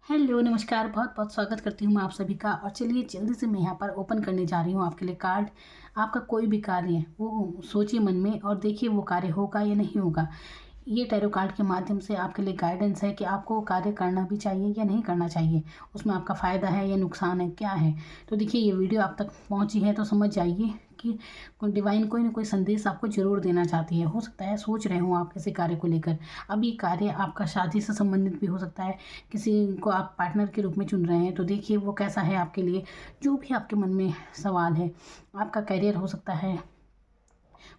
Hello नमस्कार, बहुत बहुत स्वागत करती हूँ मैं आप सभी का। और चलिए जल्दी से मैं यहाँ पर ओपन करने जा रही हूँ आपके लिए कार्ड। आपका कोई भी कार्य है वो सोचिए मन में और देखिए वो कार्य होगा या नहीं होगा। ये टैरो कार्ड के माध्यम से आपके लिए गाइडेंस है कि आपको वो कार्य करना भी चाहिए या नहीं करना चाहिए, उसमें आपका फ़ायदा है या नुकसान है, क्या है। तो देखिए ये वीडियो आप तक पहुंची है तो समझ जाइए कि डिवाइन कोई ना कोई संदेश आपको ज़रूर देना चाहती है। हो सकता है सोच रहे हो आप किसी कार्य को लेकर। अब ये कार्य आपका शादी से संबंधित भी हो सकता है, किसी को आप पार्टनर के रूप में चुन रहे हैं तो देखिए वो कैसा है आपके लिए। जो भी आपके मन में सवाल है, आपका करियर हो सकता है,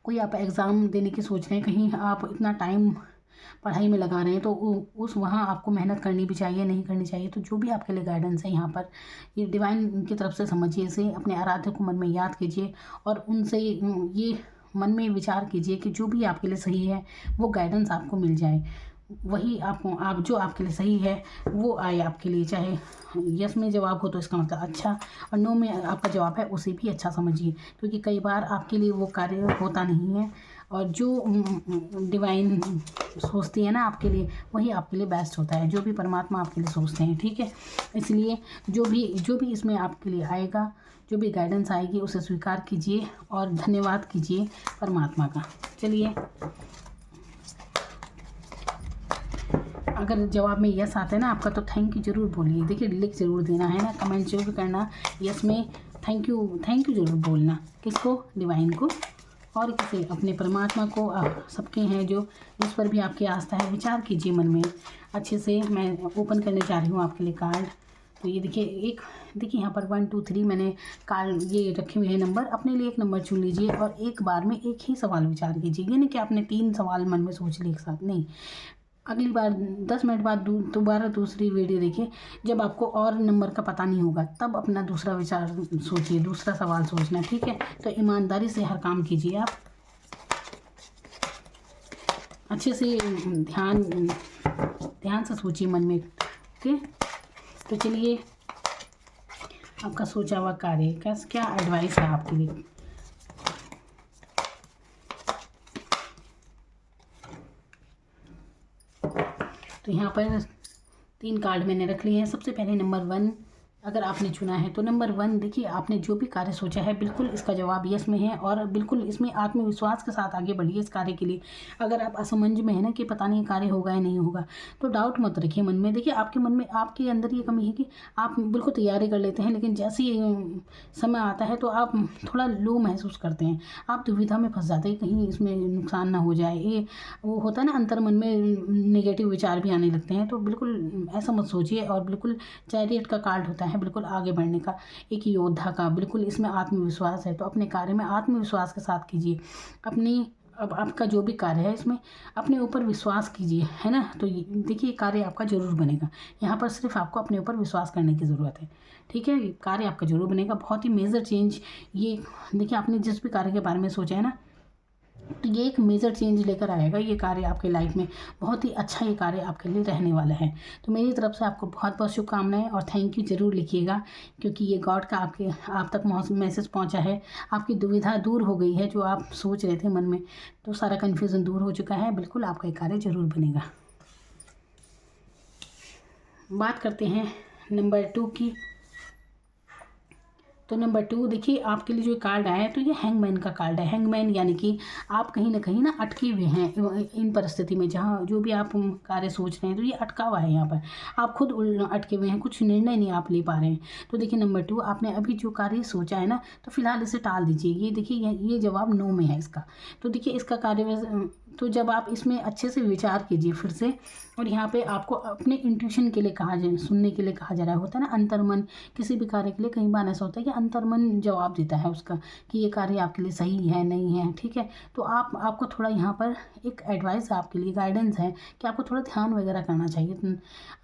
कोई आप एग्ज़ाम देने की सोच रहे हैं, कहीं आप इतना टाइम पढ़ाई में लगा रहे हैं तो उस वहाँ आपको मेहनत करनी भी चाहिए, नहीं करनी चाहिए। तो जो भी आपके लिए गाइडेंस है यहाँ पर, ये डिवाइन की तरफ से समझिए इसे। अपने आराध्य को मन में याद कीजिए और उनसे ये मन में विचार कीजिए कि जो भी आपके लिए सही है वो गाइडेंस आपको मिल जाए। वही आप जो आपके लिए सही है वो आए आपके लिए। चाहे यस में जवाब हो तो इसका मतलब अच्छा, और नो में आपका जवाब है उसे भी अच्छा समझिए, क्योंकि कई बार आपके लिए वो कार्य होता नहीं है। और जो डिवाइन सोचती है ना आपके लिए, वही आपके लिए बेस्ट होता है, जो भी परमात्मा आपके लिए सोचते हैं, ठीक है। इसलिए जो भी इसमें आपके लिए आएगा, जो भी गाइडेंस आएगी उसे स्वीकार कीजिए और धन्यवाद कीजिए परमात्मा का। चलिए, अगर जवाब में यस आता है ना आपका तो थैंक यू ज़रूर बोलिए। देखिए लिख ज़रूर देना है ना, कमेंट जरूर करना। यस में थैंक यू ज़रूर बोलना। किसको? डिवाइन को और किसी अपने परमात्मा को। सबके हैं जो जिस पर भी आपकी आस्था है, विचार कीजिए मन में अच्छे से। मैं ओपन करने जा रही हूँ आपके लिए कार्ड। तो ये देखिए यहाँ पर 1 2 3 मैंने कार्ड ये रखे हुए हैं नंबर। अपने लिए एक नंबर चुन लीजिए और एक बार में एक ही सवाल विचार कीजिए। ये नहीं कि आपने 3 सवाल मन में सोच लिए एक साथ, नहीं। अगली बार 10 मिनट बाद दोबारा दूसरी वीडियो देखिए, जब आपको और नंबर का पता नहीं होगा तब अपना दूसरा विचार सोचिए, दूसरा सवाल सोचना, ठीक है। तो ईमानदारी से हर काम कीजिए आप, अच्छे से ध्यान से सोचिए मन में, ओके। तो चलिए, आपका सोचा हुआ कार्य क्या एडवाइस है आपके लिए। तो यहाँ पर 3 कार्ड मैंने रख लिए हैं। सबसे पहले नंबर 1 अगर आपने चुना है तो नंबर 1, देखिए आपने जो भी कार्य सोचा है बिल्कुल इसका जवाब यस में है और बिल्कुल इसमें आत्मविश्वास के साथ आगे बढ़िए इस कार्य के लिए। अगर आप असमंज में है ना कि पता नहीं कार्य होगा या नहीं होगा, तो डाउट मत रखिए मन में। देखिए आपके मन में, आपके अंदर ये कमी है कि आप बिल्कुल तैयारी कर लेते हैं, लेकिन जैसे ही समय आता है तो आप थोड़ा लो महसूस करते हैं, आप दुविधा में फंस जाते हैं, कहीं इसमें नुकसान ना हो जाए। ये वो होता है ना, अंतर मन में नेगेटिव विचार भी आने लगते हैं। तो बिल्कुल ऐसा मत सोचिए। और बिल्कुल चैरियट का कार्ड होता है बिल्कुल आगे बढ़ने का, एक योद्धा का। बिल्कुल इसमें आत्मविश्वास है, तो अपने कार्य में आत्मविश्वास के साथ कीजिए। अब आपका जो भी कार्य है इसमें अपने ऊपर विश्वास कीजिए, है ना। तो देखिए कार्य आपका जरूर बनेगा। यहाँ पर सिर्फ आपको अपने ऊपर विश्वास करने की ज़रूरत है, ठीक है। कार्य आपका जरूर बनेगा। बहुत ही मेजर चेंज ये, देखिए आपने जिस भी कार्य के बारे में सोचा है ना, तो ये एक मेजर चेंज लेकर आएगा ये कार्य आपके लाइफ में। बहुत ही अच्छा ये कार्य आपके लिए रहने वाला है। तो मेरी तरफ से आपको बहुत बहुत शुभकामनाएं और थैंक यू ज़रूर लिखिएगा, क्योंकि ये गॉड का आप तक मैसेज पहुंचा है। आपकी दुविधा दूर हो गई है, जो आप सोच रहे थे मन में, तो सारा कन्फ्यूज़न दूर हो चुका है। बिल्कुल आपका ये कार्य जरूर बनेगा। बात करते हैं नंबर 2 की। तो नंबर 2, देखिए आपके लिए जो कार्ड आया है तो ये हैंगमैन का कार्ड है। हैंगमैन यानी कि आप कहीं ना कहीं ना अटके हुए हैं इन परिस्थिति में, जहाँ जो भी आप कार्य सोच रहे हैं तो ये अटका हुआ है। यहाँ पर आप खुद अटके हुए हैं, कुछ निर्णय नहीं आप ले पा रहे हैं। तो देखिए नंबर 2, आपने अभी जो कार्य सोचा है ना, तो फिलहाल इसे टाल दीजिए। ये देखिए ये जवाब नो में है इसका। तो देखिए इसका कार्य, तो जब आप इसमें अच्छे से विचार कीजिए फिर से, और यहाँ पे आपको अपने इंट्यूशन के लिए सुनने के लिए कहा जा रहा होता है ना, अंतर्मन। किसी भी कार्य के लिए कई बार ऐसा होता है कि अंतर्मन जवाब देता है उसका कि ये कार्य आपके लिए सही है नहीं है, ठीक है। तो आपको थोड़ा यहाँ पर एक एडवाइस है आपके लिए, गाइडेंस है कि आपको थोड़ा ध्यान वगैरह करना चाहिए।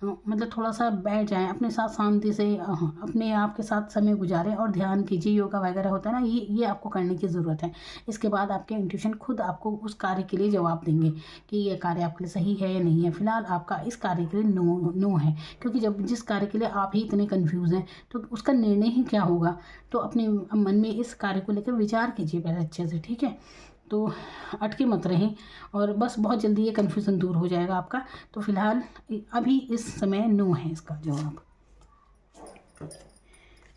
मतलब थोड़ा सा बैठ जाएं अपने साथ शांति से, अपने आप के साथ समय गुजारें और ध्यान कीजिए। योगा वगैरह होता है ना, ये आपको करने की ज़रूरत है। इसके बाद आपके इंट्यूशन खुद आपको उस कार्य के लिए जवाब देंगे कि ये कार्य आपके लिए सही है या नहीं है। फिलहाल आपका इस कार्य के लिए नो है, क्योंकि जब जिस कार्य के लिए आप ही इतने कंफ्यूज हैं तो उसका निर्णय ही क्या होगा। तो अपने मन में इस कार्य को लेकर विचार कीजिए पहले अच्छे से, ठीक है। तो अटके मत रहें और बस बहुत जल्दी ये कन्फ्यूज़न दूर हो जाएगा आपका। तो फ़िलहाल अभी इस समय नो है इसका जवाब।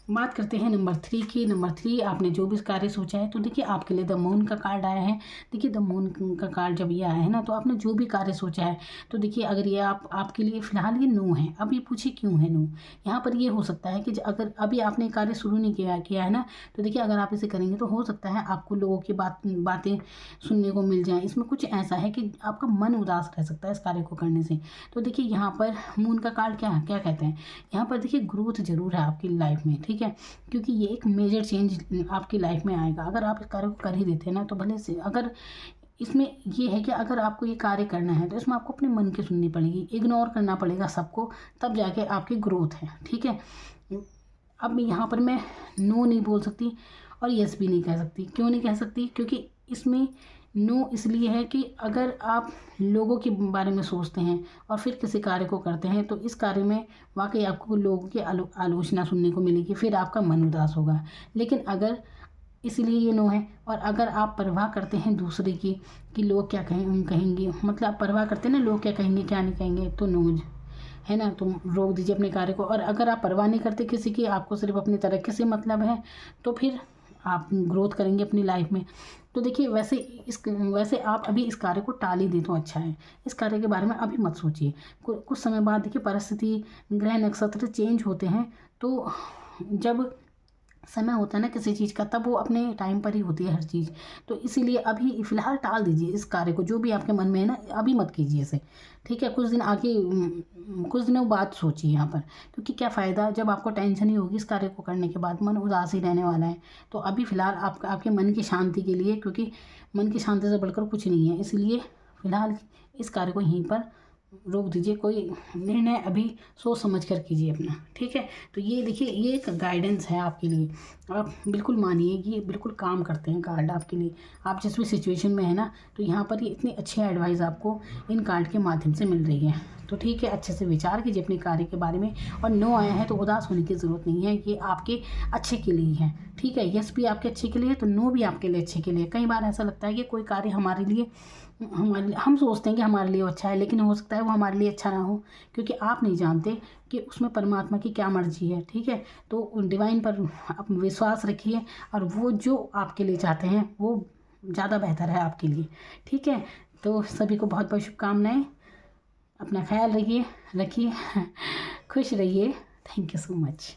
बात करते हैं नंबर 3 की। नंबर 3, आपने जो भी कार्य सोचा है, तो देखिए आपके लिए द मून का कार्ड आया है। देखिए द मून का कार्ड जब ये आया है ना, तो आपने जो भी कार्य सोचा है, तो देखिए अगर ये आपके लिए फ़िलहाल ये नो है। अब ये पूछिए क्यों है नो? यहाँ पर ये हो सकता है कि अगर अभी आपने कार्य शुरू नहीं किया है ना, तो देखिए अगर आप इसे करेंगे तो हो सकता है आपको लोगों की बातें सुनने को मिल जाएँ। इसमें कुछ ऐसा है कि आपका मन उदास रह सकता है इस कार्य को करने से। तो देखिए यहाँ पर मून का कार्ड क्या क्या कहते हैं, यहाँ पर देखिए ग्रोथ ज़रूर है आपकी लाइफ में, ठीक है, क्योंकि ये एक मेजर चेंज आपकी लाइफ में आएगा अगर आप इस कार्य को कर ही देते हैं ना। तो भले से अगर इसमें ये है कि अगर आपको ये कार्य करना है तो इसमें आपको अपने मन की सुननी पड़ेगी, इग्नोर करना पड़ेगा सबको, तब जाके आपकी ग्रोथ है, ठीक है। अब यहाँ पर मैं नो नहीं बोल सकती और यस भी नहीं कह सकती। क्यों नहीं कह सकती? क्योंकि इसमें नो इसलिए है कि अगर आप लोगों के बारे में सोचते हैं और फिर किसी कार्य को करते हैं, तो इस कार्य में वाकई आपको लोगों की आलोचना सुनने को मिलेगी, फिर आपका मन उदास होगा। लेकिन अगर इसलिए ये नो है। और अगर आप परवाह करते हैं दूसरे की कि लोग क्या कहेंगे, मतलब आप परवाह करते हैं ना लोग क्या कहेंगे क्या नहीं कहेंगे, तो नो है ना, तो रोक दीजिए अपने कार्य को। और अगर आप परवाह नहीं करते किसी की, आपको सिर्फ अपनी तरक्की से मतलब है, तो फिर आप ग्रोथ करेंगे अपनी लाइफ में। तो देखिए वैसे आप अभी इस कार्य को टाल ही दें तो अच्छा है। इस कार्य के बारे में अभी मत सोचिए। कुछ समय बाद देखिए परिस्थिति, ग्रह नक्षत्र चेंज होते हैं, तो जब समय होता है ना किसी चीज़ का, तब वो अपने टाइम पर ही होती है हर चीज़। तो इसीलिए अभी फ़िलहाल टाल दीजिए इस कार्य को, जो भी आपके मन में है ना, अभी मत कीजिए इसे, ठीक है। कुछ दिनों बाद सोचिए यहाँ पर, क्योंकि क्या फ़ायदा जब आपको टेंशन ही होगी इस कार्य को करने के बाद, मन उदास ही रहने वाला है। तो अभी फ़िलहाल आपके मन की शांति के लिए, क्योंकि मन की शांति से बढ़कर कुछ नहीं है, इसलिए फ़िलहाल इस कार्य को यहीं पर रोक दीजिए। कोई निर्णय अभी सोच समझ कर कीजिए अपना, ठीक है। तो ये देखिए ये एक गाइडेंस है आपके लिए, आप बिल्कुल मानिए कि ये बिल्कुल काम करते हैं कार्ड आपके लिए। आप जिस भी सिचुएशन में है ना, तो यहाँ पर ये इतनी अच्छी एडवाइस आपको इन कार्ड के माध्यम से मिल रही है। तो ठीक है, अच्छे से विचार कीजिए अपने कार्य के बारे में। और नो आया है तो उदास होने की ज़रूरत नहीं है, ये आपके अच्छे के लिए है, ठीक है। यस भी आपके अच्छे के लिए, तो नो भी आपके लिए अच्छे के लिए। कई बार ऐसा लगता है कि कोई कार्य हम सोचते हैं कि हमारे लिए अच्छा है, लेकिन हो सकता है वो हमारे लिए अच्छा ना हो, क्योंकि आप नहीं जानते कि उसमें परमात्मा की क्या मर्जी है, ठीक है। तो डिवाइन पर आप विश्वास रखिए, और वो जो आपके लिए चाहते हैं वो ज़्यादा बेहतर है आपके लिए, ठीक है। तो सभी को बहुत बहुत शुभकामनाएं। अपना ख्याल रखिए खुश रहिए। Thank you so much.